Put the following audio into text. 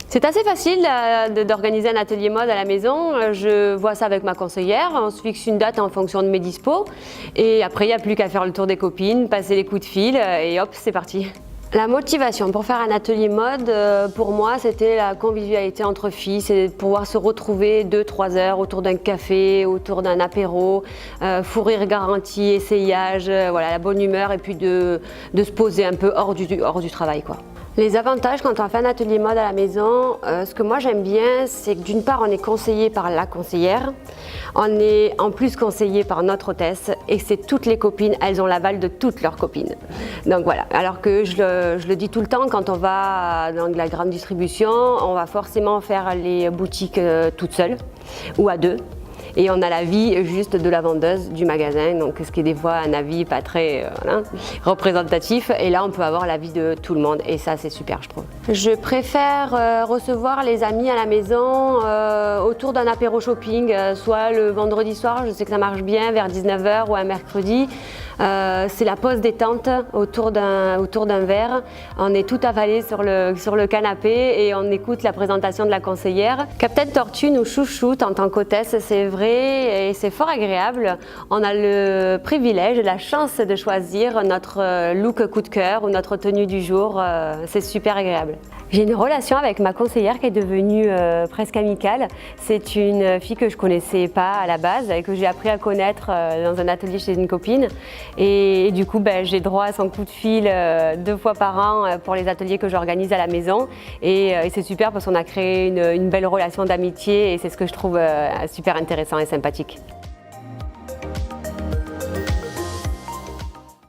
C'est assez facile d'organiser un atelier mode à la maison. Je vois ça avec ma conseillère, on se fixe une date en fonction de mes dispos et après il n'y a plus qu'à faire le tour des copines, passer les coups de fil et hop, c'est parti. La motivation pour faire un atelier mode, pour moi, c'était la convivialité entre filles, c'est de pouvoir se retrouver 2-3 heures autour d'un café, autour d'un apéro, fou rire garanti, essayage, voilà, la bonne humeur et puis de se poser un peu hors du travail, quoi. Les avantages quand on fait un atelier mode à la maison, ce que moi j'aime bien, c'est que d'une part on est conseillé par la conseillère, on est en plus conseillé par notre hôtesse et c'est toutes les copines, elles ont l'aval de toutes leurs copines. Donc voilà, alors que je le dis tout le temps, quand on va dans de la grande distribution, on va forcément faire les boutiques toutes seules ou à deux. Et on a l'avis juste de la vendeuse du magasin, donc ce qui est des fois un avis pas très voilà, représentatif. Et là, on peut avoir l'avis de tout le monde et ça, c'est super, je trouve. Je préfère recevoir les amis à la maison autour d'un apéro shopping, soit le vendredi soir, je sais que ça marche bien, vers 19h ou un mercredi. C'est la pause détente autour d'un verre. On est tout avalé sur le canapé et on écoute la présentation de la conseillère. Captain Tortue nous chouchoute en tant qu'hôtesse, c'est vrai et c'est fort agréable. On a le privilège et la chance de choisir notre look coup de cœur ou notre tenue du jour. C'est super agréable. J'ai une relation avec ma conseillère qui est devenue presque amicale. C'est une fille que je connaissais pas à la base et que j'ai appris à connaître dans un atelier chez une copine. Et du coup, j'ai droit à son coup de fil 2 fois par an pour les ateliers que j'organise à la maison. Et c'est super parce qu'on a créé une belle relation d'amitié et c'est ce que je trouve super intéressant et sympathique.